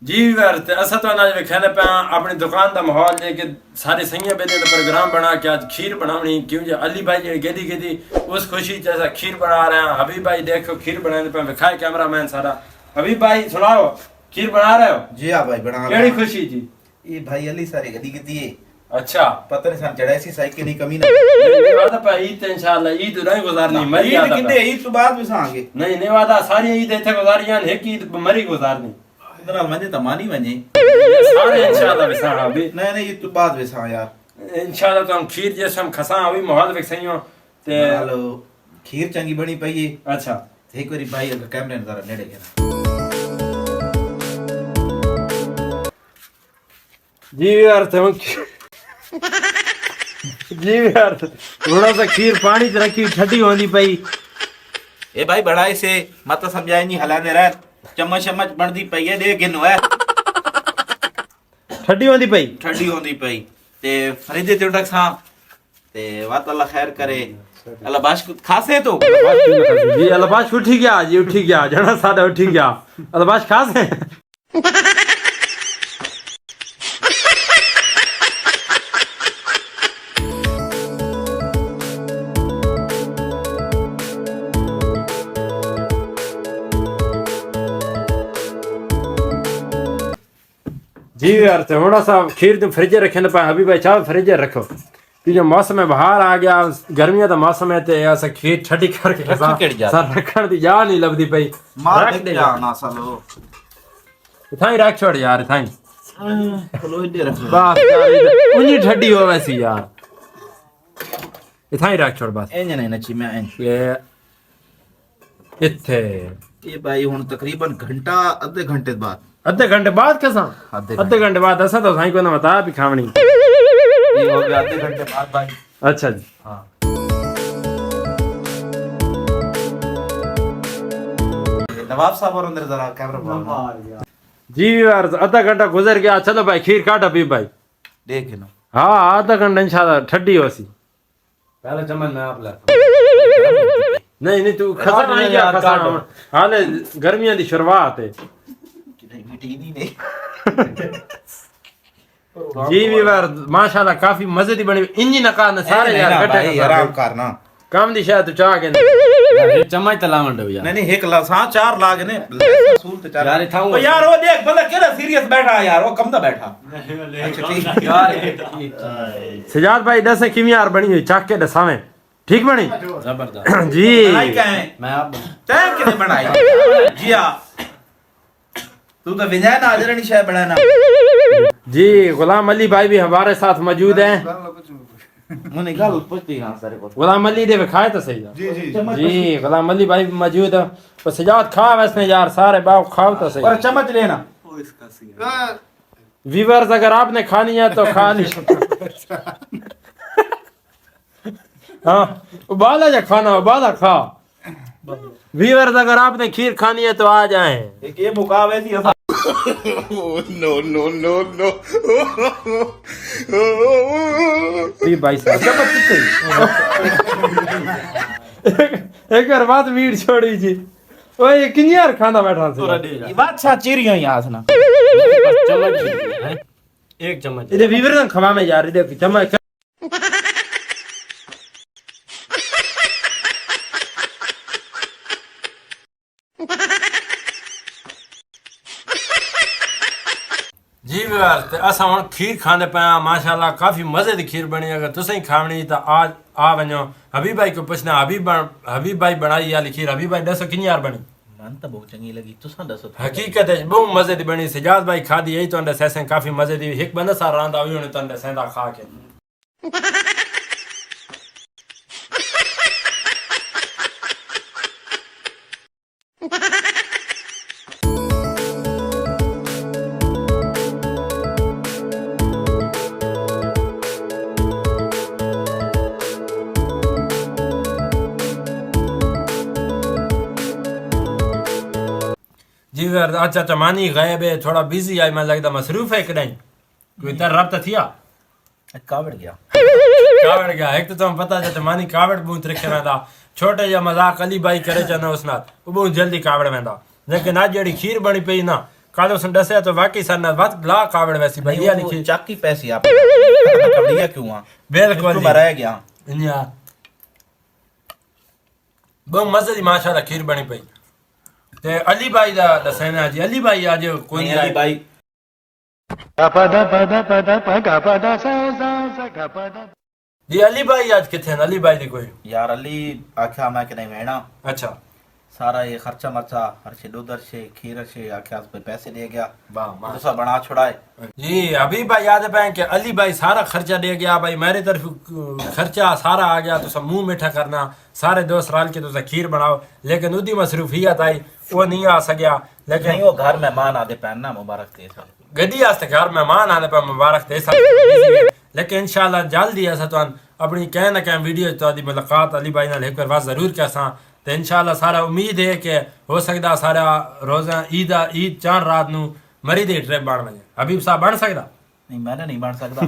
जी वर्त असा तो अनाज खाने पे अपनी दुकान का माहौल लेके सारे सैया बेदे का प्रोग्राम बना के आज खीर बनानी क्यों जो अली भाई जी गेदी गेदी उस खुशी जैसा खीर बना रहे हैं। हबीब भाई देखो खीर बनाने पे दिखाए कैमरा मैन सारा। हबीब भाई सुनाओ खीर बना रहे हो? जी हाँ भाई बना केड़ी खुशी जी? ये भाई अली सारे गदी गदी है। अच्छा पता नहीं सन चढ़ाई सी साइकिल की कमी ना वादा पे ईद इंशाल्लाह ईद नहीं गुजारनी मरी ईद आता किते ईद तो बाद में सांगे नहीं नहीं वादा सारी ईद इथे गुजारियां एक ईद मरी गुजारनी इतना मजे तो मानी वने सारे इंशाल्लाह विसा अभी नहीं नहीं ईद तो बाद में सा यार इंशाल्लाह तो हम खीर जैसे हम खसा अभी माहौल विक सही ते हेलो खीर चंगी बनी पई है। अच्छा एक बारी भाई अगर कैमरे ने जरा नेड़े गया जी यार तुम जी यार थोड़ा सा खीर पानी च रखी ठंडी होंदी पई ए भाई बड़ाई से मत समझाई नहीं हलाने रह चम्मच चम्मच बनदी पई है देख गिनो है ठंडी होंदी पई ठंडी होंदी पई ते फरीदे ते रख सा ते वात अल्लाह खैर करे अल्लाह बाश खासे तो जी अलबाश उठी गया जी उठी गया जना सादा उठी गया अलबाश खासे जी यार थोड़ा सा खीर तुम फ्रिज रखे ना पाए अभी भाई चाह फ्रिज रखो कि जो मौसम है बाहर आ गया गर्मियां का मौसम है ते ऐसा खीर ठंडी करके सर रखण दी जा नहीं लबदी पई मार रख दे जा ना सालो इथाई रख छोड़ यार इथाई चलो इधर रख बस यार उन्हीं ठंडी हो वैसी यार इथाई रख छोड़ बस एंज नहीं नची मैं एंज ये इत्थे ये भाई हुन तकरीबन घंटा आधे घंटे बाद आधे घंटे बाद कैसा आधे घंटे बाद ऐसा तो साईं को ना बताया भी खावनी ये हो गया आधे घंटे बाद भाई। अच्छा जी हां नवाब साहब और अंदर जरा कैमरा मार जी यार आधा घंटा गुजर गया चलो भाई खीर काटा पी भाई देख लो हाँ आधा घंटा इंशाल्लाह ठंडी हो सी पहले चम्मच में आप ला नहीं तू खसा नहीं गया खसा हाले गर्मियां दी शुरुआत है मिटी नहीं जी यार माशाल्लाह काफी मजे दी बनी इंजी नका न सारे यार भाई आराम करना काम दी शायद तू चाह के यार चम्मच तलावन दो यार नहीं एक ला चार लाग ने सूल ते चार यार थाऊ ओ यार वो देख बंदा केड़ा सीरियस बैठा है यार वो कम दा बैठा अच्छा ठीक यार सजाद भाई दस किमी यार बनी हुई चाक के दसावें ठीक बनी जबरदस्त जी बनाई क्या है मैं आप तै किने बनाई जी हां तू तो विजय ना हाजिर नहीं शायद बनाना जी गुलाम अली भाई भी हमारे साथ मौजूद हैं मुने गल पूछती हां सारे को गुलाम अली दे खाए तो सही जी गुलाम अली भाई भी मौजूद है तो सजाद खा वैसे यार सारे बाप खाओ तो सही और चम्मच लेना व्यूअर्स अगर आपने खानी है तो खा ली हाँ उबाला जा खाना उबाला खा व्यूअर्स अगर आपने खीर खानी है तो आ जाएं एक ये मुकाबले थी जी भाई साहब एक बार बात मीट छोड़ी जी ओए ये किन्नी यार खाना बैठा से ये बात सा चिरियो यहां से ना चम्मच एक चम्मच इधर व्यूअर्स खवा में यार इधर चम्मच जी यार असा हुन खीर खाने पे माशाल्लाह काफी मजे दी खीर बनी अगर तुसें खावनी तो आज आ वनो हबीब भाई को पूछना हबीब भाई बनाई या खीर हबीब भाई दसो किन्नी यार बनी मन तो बहुत चंगी लगी तुसा दसो हकीकत है बहुत मजे दी बनी सजाद भाई खादी यही तो अंदर सैसे काफी मजे दी एक बंदा सा रांदा हुई होने तो अंदर सेंदा खा के जी यार अच्छा चमानी गायब है थोड़ा बिजी आई मैं लगता मसरूफ है कि नहीं कोई तर रब्ता थिया कावड़ गया कावड़ गया एक तो तुम पता है चमानी कावड़ बूत रखे वेंदा छोटे या मजाक अली भाई करे चना उसनाथ वो बहुत जल्दी कावड़ वेंदा लेकिन आज जड़ी खीर बनी पई ना कल उसने दसिया तो वाकई सर वत ला कावड़ वैसी भैया लिखी चाकी पैसी आप कबड़िया क्यों आ बिल्कुल मैं रह गया यार बहुत मजे दी माशाल्लाह खीर बनी पई ते अली भाई दा दसना जी अली भाई आज कोई अली भाई जी अली भाई आज किथे अली भाई दी कोई यार अली आख्या मैं कि नहीं वेना अच्छा सारा ये खर्चा मर्चा हर शे दूधर शे खीर शे आख्या पे पैसे दे गया वाह मां दूसरा बना छुड़ाए जी अभी भाई याद है कि अली भाई सारा खर्चा दे गया भाई मेरी तरफ खर्चा सारा आ गया तो सब मुंह मीठा करना सारे दोस्त रल के तो खीर बनाओ लेकिन उदी मसरूफियत आई वो नहीं आ सकिया लेकिन नहीं वो घर मेहमान आदे पहनना मुबारक दे सर गड्डी आस्ते घर मेहमान आने पर मुबारक दे सक लेकिन इंशाल्लाह जल्दी ऐसा तो अपनी कह ना कह वीडियो तो मुलाकात अली भाई नाल एक बार जरूर कैसा तो इंशाल्लाह सारा उम्मीद है कि हो सकता सारा रोजा ईद चार रात नू मरी दी ट्रिप बन लगे हबीब साहब बन सकता नहीं मैंने नहीं बन सकता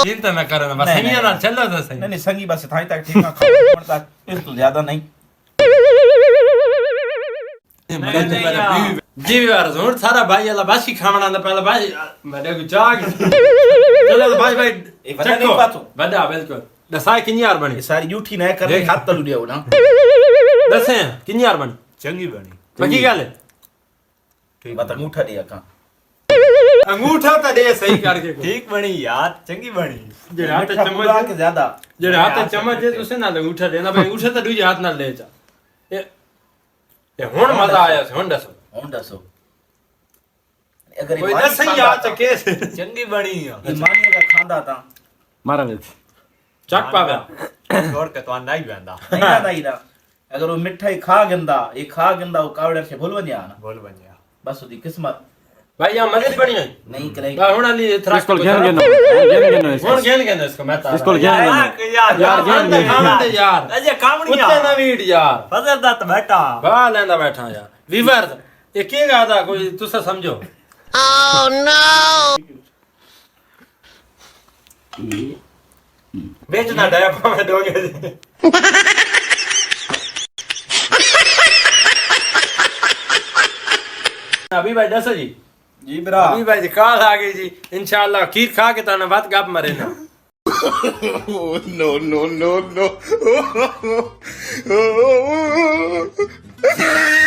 चिंता ना करना बस सही ना चलो तो सही नहीं संगी बस थाई तक ठीक है खाने तक इस तो ज्यादा नहीं जी यार जोर सारा भाई अल्लाह बासी खावना ना पहले भाई मेरे को जाग चलो भाई भाई ये बड़ा नहीं बात बड़ा बिल्कुल दसाई कितनी यार बनी सारी यूठी ना कर हाथ तलू दिया ना दसे कितनी यार बनी चंगी बनी बाकी गल है ठीक बात अंगूठा दिया का अंगूठा तो दे सही करके ठीक बनी यार चंगी बनी जे हाथ चम्मच के ज्यादा जे हाथ चम्मच दे तुसे ना अंगूठा देना भाई अंगूठा तो दूजे हाथ नाल ले जा ये हुन मजा आया हुन दसो हुन दसो अगर कोई दसई यार चके चंगी बनी ईमानी का खांदा था मारा ले चक पावे छोड़ के तो नहीं वेंदा नहीं ना अगर वो मिठाई खा गंदा ये खा गंदा वो कावड़े से भूल बनिया ना बोल बन गया बस उसकी किस्मत भाई यहां मजे बनी है नहीं करे बा हुन अली थ्रक इसको ज्ञान ज्ञान हुन ज्ञान इसको मैं तारा इसको ज्ञान यार ज्ञान दे यार अजय कामड़िया कुत्ते ना वीड यार फजल दत्त बैठा बा लेंदा बैठा यार वीवर ये के गादा कोई तुसा समझो ओह नो बेचना डया पावे दोगे अभी भाई दसो जी जी ब्रा अभी भाई काल आ गई जी इंशाल्लाह खीर खा के ताना बात गप मरे ना no.